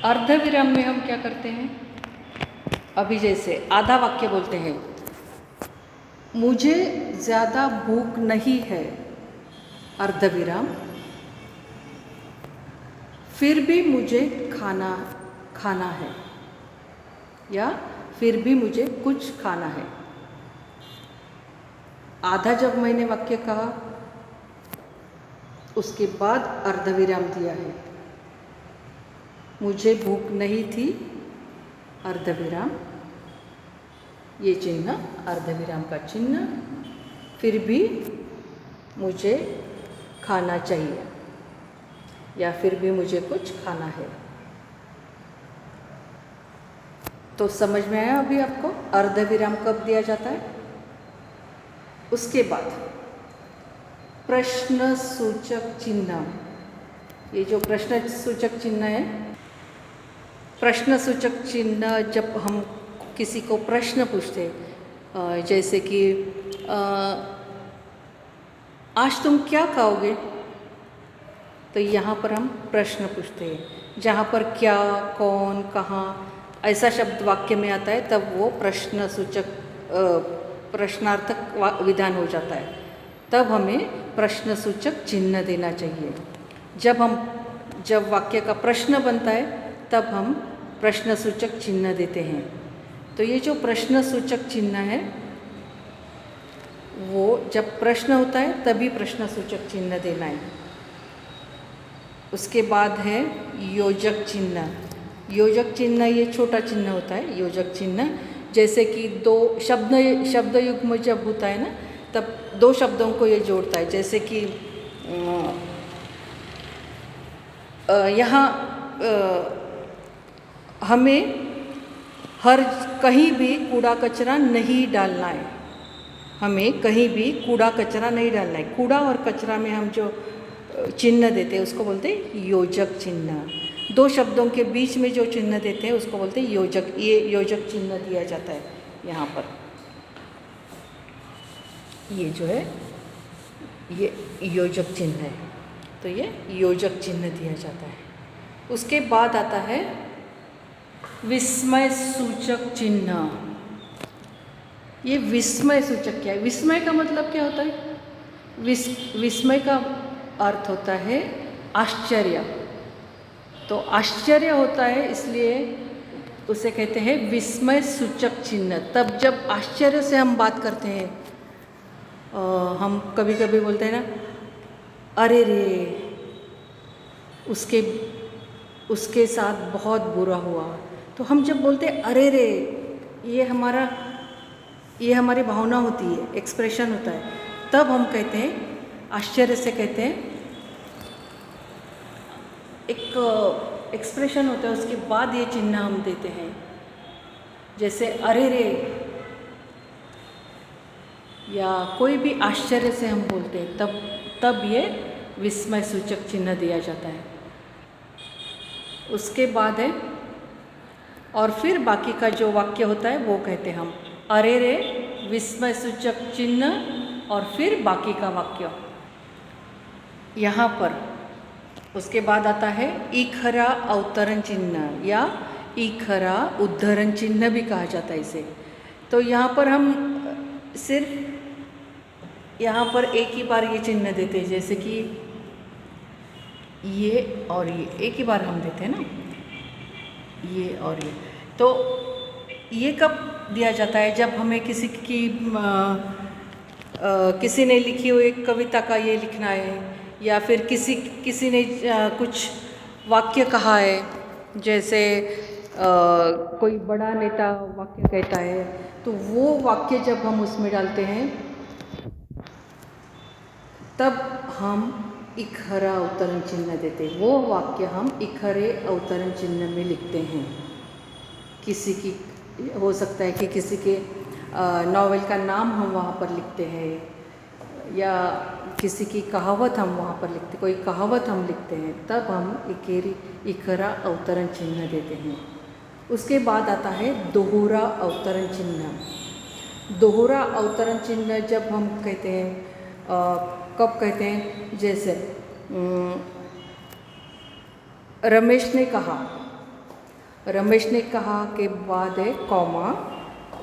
अर्धविराम में हम क्या करते हैं? अभी जैसे आधा वाक्य बोलते हैं, मुझे ज़्यादा भूख नहीं है, अर्धविराम, फिर भी मुझे खाना खाना है, या फिर भी मुझे कुछ खाना है। आधा जब मैंने वाक्य कहा उसके बाद अर्धविराम दिया है। मुझे भूख नहीं थी, अर्धविराम, ये चिन्ह अर्धविराम का चिन्ह, फिर भी मुझे खाना चाहिए, या फिर भी मुझे कुछ खाना है। तो समझ में आया अभी आपको अर्धविराम कब दिया जाता है? उसके बाद प्रश्न सूचक चिन्ह, ये जो प्रश्न सूचक चिन्ह है, प्रश्न सूचक चिन्ह जब हम किसी को प्रश्न पूछते, जैसे कि आज तुम क्या खाओगे, तो यहाँ पर हम प्रश्न पूछते हैं। जहाँ पर क्या, कौन, कहाँ ऐसा शब्द वाक्य में आता है तब वो प्रश्न सूचक प्रश्नार्थक विधान हो जाता है, तब हमें प्रश्न सूचक चिन्ह देना चाहिए। जब वाक्य का प्रश्न बनता है तब हम प्रश्न सूचक चिन्ह देते हैं। तो ये जो प्रश्न सूचक चिन्ह है वो जब प्रश्न होता है तभी प्रश्न सूचक चिन्ह देना है। उसके बाद है योजक चिन्ह। योजक चिन्ह ये छोटा चिन्ह होता है, योजक चिन्ह, जैसे कि दो शब्द युग्म जब होता है ना, तब दो शब्दों को ये जोड़ता है। जैसे कि यहाँ हमें कहीं भी कूड़ा कचरा नहीं डालना है, हमें कहीं भी कूड़ा कचरा नहीं डालना है। कूड़ा और कचरा में हम जो चिन्ह देते हैं उसको बोलते हैं योजक चिन्ह। दो शब्दों के बीच में जो चिन्ह देते हैं उसको बोलते हैं योजक। ये योजक चिन्ह दिया जाता है यहाँ पर। ये जो है ये योजक चिन्ह है, तो ये योजक चिन्ह दिया जाता है। उसके बाद आता है विस्मय सूचक चिन्ह। ये विस्मय सूचक क्या है? विस्मय का मतलब क्या होता है? विस्मय का अर्थ होता है आश्चर्य। तो आश्चर्य होता है, इसलिए उसे कहते हैं विस्मय सूचक चिन्ह। तब जब आश्चर्य से हम बात करते हैं, हम कभी कभी बोलते हैं ना, अरे रे, उसके साथ बहुत बुरा हुआ। तो हम जब बोलते हैं अरे रे, ये हमारी भावना होती है, एक्सप्रेशन होता है। तब हम कहते हैं, आश्चर्य से कहते हैं, एक एक्सप्रेशन होता है, उसके बाद ये चिन्ह हम देते हैं। जैसे अरे रे, या कोई भी आश्चर्य से हम बोलते हैं, तब ये विस्मय सूचक चिन्ह दिया जाता है। उसके बाद है, और फिर बाकी का जो वाक्य होता है वो कहते हैं हम अरे रे, विस्मय सूचक चिन्ह, और फिर बाकी का वाक्य यहाँ पर। उसके बाद आता है इखरा अवतरण चिन्ह, या इखरा उद्धरण चिन्ह भी कहा जाता है इसे। तो यहाँ पर हम सिर्फ यहाँ पर एक ही बार ये चिन्ह देते हैं, जैसे कि ये और ये एक ही बार हम देते हैं ना, ये और ये। तो ये कब दिया जाता है? जब हमें किसी ने लिखी हुई कविता का ये लिखना है, या फिर किसी ने कुछ वाक्य कहा है, जैसे कोई बड़ा नेता वाक्य कहता है, तो वो वाक्य जब हम उसमें डालते हैं तब हम इखरा अवतरण चिन्ह देते हैं। वो वाक्य हम इखरे अवतरण चिन्ह में लिखते हैं। किसी की हो सकता है कि किसी के नॉवेल का नाम हम वहाँ पर लिखते हैं, या किसी की कहावत हम वहाँ पर लिखते, कोई कहावत हम लिखते हैं, तब हम इखरा अवतरण चिन्ह देते हैं। उसके बाद आता है दोहरा अवतरण चिन्ह। दोहरा अवतरण चिन्ह जब हम कहते हैं, कब कहते हैं? जैसे रमेश ने कहा, रमेश ने कहा के बाद है कॉमा,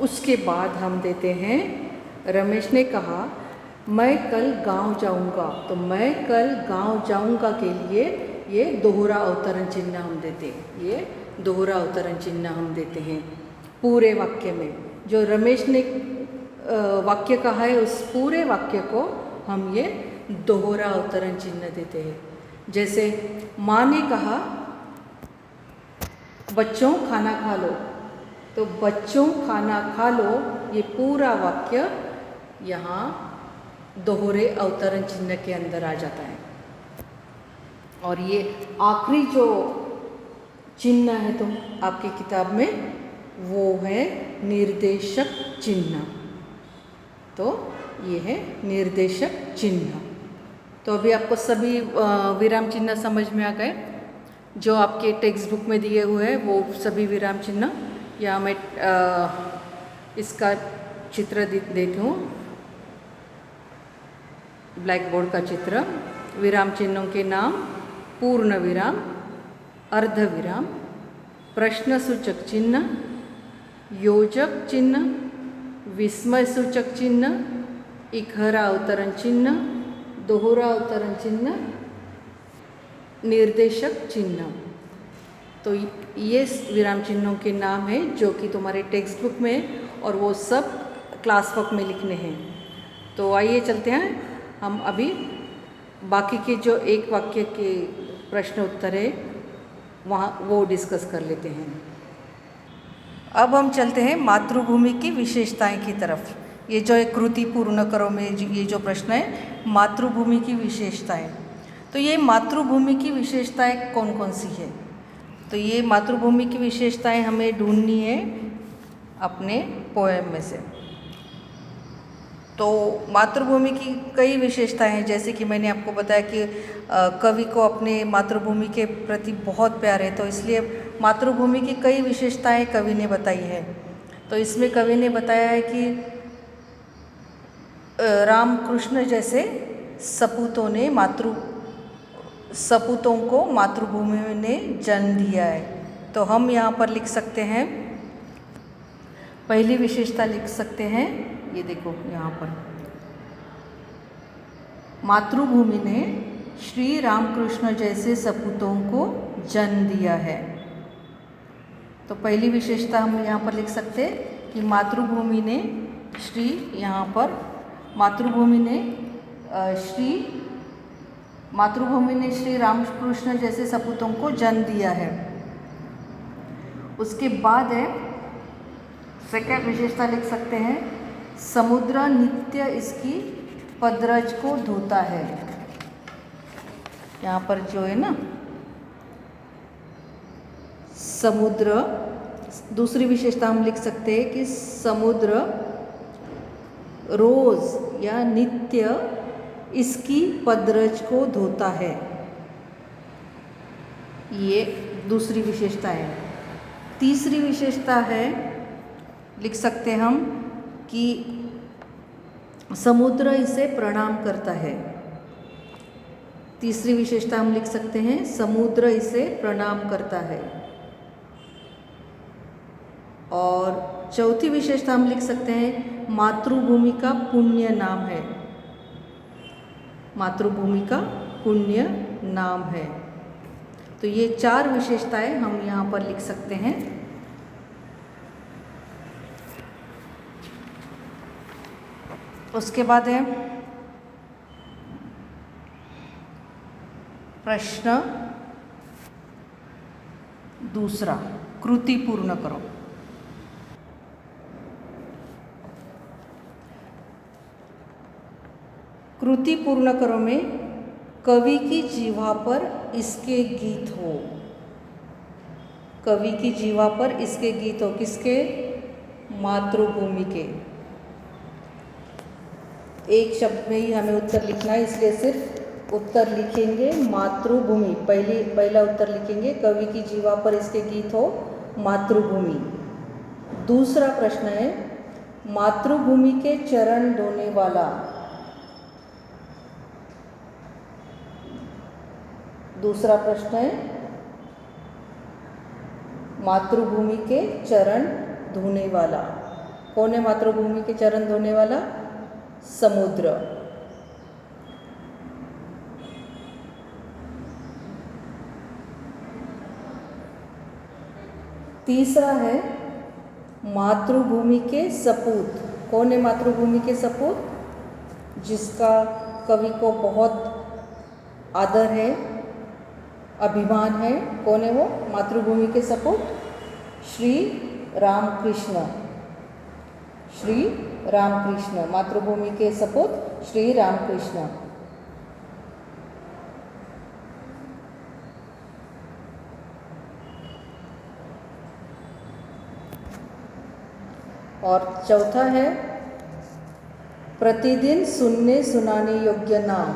उसके बाद हम देते हैं रमेश ने कहा मैं कल गांव जाऊंगा। तो मैं कल गांव जाऊंगा के लिए ये दोहरा अवतरण चिन्ह हम देते हैं, ये दोहरा अवतरण चिन्ह हम देते हैं पूरे वाक्य में। जो रमेश ने वाक्य कहा है उस पूरे वाक्य को हम ये दोहरा अवतरण चिन्ह देते हैं। जैसे माँ ने कहा बच्चों खाना खा लो, तो बच्चों खाना खा लो ये पूरा वाक्य यहाँ दोहरे अवतरण चिन्ह के अंदर आ जाता है। और ये आखिरी जो चिन्ह है तो आपकी किताब में वो है निर्देशक चिन्ह। तो ये है निर्देशक चिन्ह। तो अभी आपको सभी विराम चिन्ह समझ में आ गए जो आपके टेक्स्ट बुक में दिए हुए हैं, वो सभी विराम चिन्ह। या मैं इसका चित्र देती हूँ, ब्लैक बोर्ड का चित्र। विराम चिन्हों के नाम पूर्ण विराम, अर्ध विराम, प्रश्न सूचक चिन्ह, योजक चिन्ह, विस्मय सूचक चिन्ह, इकहरा अवतरण चिन्ह, दोहरा अवतरण चिन्ह, निर्देशक चिन्ह। तो ये विराम चिन्हों के नाम हैं जो कि तुम्हारे टेक्स्ट बुक में और वो सब क्लास वर्क में लिखने हैं। तो आइए चलते हैं हम अभी बाकी के जो एक वाक्य के प्रश्न उत्तर है वहाँ वो डिस्कस कर लेते हैं। अब हम चलते हैं मातृभूमि की विशेषताएं की तरफ। ये जो एक कृति पूर्ण करो में ये जो प्रश्न है मातृभूमि की विशेषताएं, तो ये मातृभूमि की विशेषताएं कौन कौन सी है? तो ये मातृभूमि की विशेषताएं हमें ढूंढनी है अपने पोएम में से। तो मातृभूमि की कई विशेषताएं हैं, जैसे कि मैंने आपको बताया कि कवि को अपने मातृभूमि के प्रति बहुत प्यार है, तो इसलिए मातृभूमि की कई विशेषताएं कवि ने बताई है। तो इसमें कवि ने बताया है कि रामकृष्ण जैसे सपूतों को मातृभूमि ने जन्म दिया है। तो हम यहाँ पर लिख सकते हैं, पहली विशेषता लिख सकते हैं, ये देखो यहाँ पर मातृभूमि ने श्री रामकृष्ण जैसे सपूतों को जन्म दिया है। तो पहली विशेषता हम यहाँ पर लिख सकते हैं कि मातृभूमि ने श्री रामकृष्ण जैसे सपूतों को जन्म दिया है। उसके बाद है सेकंड विशेषता लिख सकते हैं, समुद्र नित्य इसकी पदरज को धोता है। यहाँ पर जो है ना समुद्र, दूसरी विशेषता हम लिख सकते हैं कि समुद्र रोज या नित्य इसकी पदरज को धोता है। ये दूसरी विशेषता है। तीसरी विशेषता है लिख सकते हम कि समुद्र इसे प्रणाम करता है। तीसरी विशेषता हम लिख सकते हैं समुद्र इसे प्रणाम करता है। और चौथी विशेषता हम लिख सकते हैं मातृभूमि का पुण्य नाम है। मातृभूमि का पुण्य नाम है। तो ये चार विशेषताएं हम यहाँ पर लिख सकते हैं। उसके बाद है प्रश्न दूसरा, कृति पूर्ण करो। कृति पूर्ण करो में कवि की जीवा पर इसके गीत हो। कवि की जीवा पर इसके गीत हो, किसके? मातृभूमि के। एक शब्द में ही हमें उत्तर लिखना है, इसलिए सिर्फ उत्तर लिखेंगे मातृभूमि। पहला उत्तर लिखेंगे कवि की जीवा पर इसके गीत हो, मातृभूमि। दूसरा प्रश्न है मातृभूमि के चरण धोने वाला। दूसरा प्रश्न है मातृभूमि के चरण धोने वाला। कौन है मातृभूमि के चरण धोने वाला? समुद्र। तीसरा है मातृभूमि के सपूत। कौन है मातृभूमि के सपूत? जिसका कवि को बहुत आदर है, अभिमान है। कौन है वो मातृभूमि के सपूत? श्री रामकृष्ण। श्री रामकृष्ण, मातृभूमि के सपूत श्री रामकृष्ण। और चौथा है प्रतिदिन सुनने सुनाने योग्य नाम।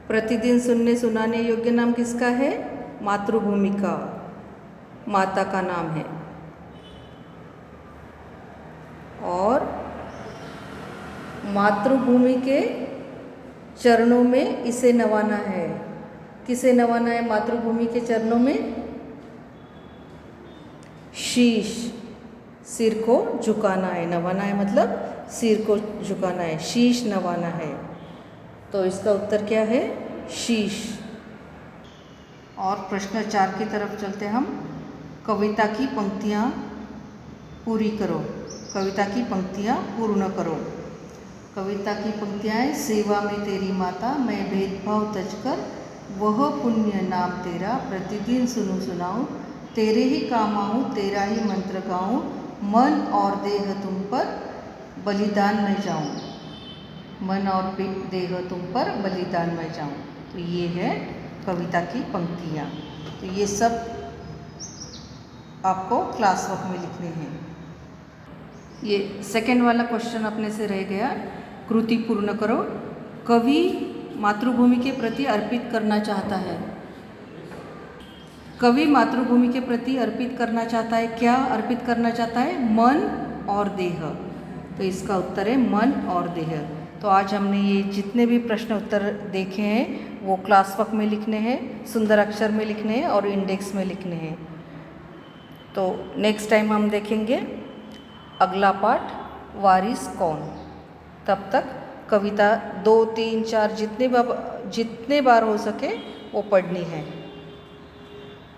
प्रतिदिन सुनने सुनाने योग्य नाम किसका है? मातृभूमि का, माता का नाम है। और मातृभूमि के चरणों में इसे नवाना है। किसे नवाना है मातृभूमि के चरणों में? शीश, सिर को झुकाना है। नवाना है मतलब सिर को झुकाना है, शीश नवाना है। तो इसका उत्तर क्या है? शीश। और प्रश्न 4 की तरफ चलते हम। कविता की पंक्तियाँ पूरी करो। कविता की पंक्तियाँ पूर्ण करो। कविता की पंक्तियाँ हैं, सेवा में तेरी माता, मैं भेदभाव तजकर वह पुण्य नाम तेरा, प्रतिदिन सुनूं सुनाऊं, तेरे ही काम आऊँ, तेरा ही मंत्र गाऊँ, मन और देह तुम पर बलिदान मैं जाऊँ। मन और देह तुम पर बलिदान मैं जाऊँ। तो ये है कविता की पंक्तियाँ। तो ये सब आपको क्लास वर्क में लिखने हैं। ये सेकंड वाला क्वेश्चन अपने से रह गया। कृति पूर्ण करो। कवि मातृभूमि के प्रति अर्पित करना चाहता है। कवि मातृभूमि के प्रति अर्पित करना चाहता है। क्या अर्पित करना चाहता है? मन और देह। तो इसका उत्तर है मन और देह। तो आज हमने ये जितने भी प्रश्न उत्तर देखे हैं वो क्लास वर्क में लिखने हैं, सुंदर अक्षर में लिखने हैं और इंडेक्स में लिखने हैं। तो नेक्स्ट टाइम हम देखेंगे अगला पाठ, वारिस कौन। तब तक कविता 2, 3, 4 जितने बार हो सके वो पढ़नी है।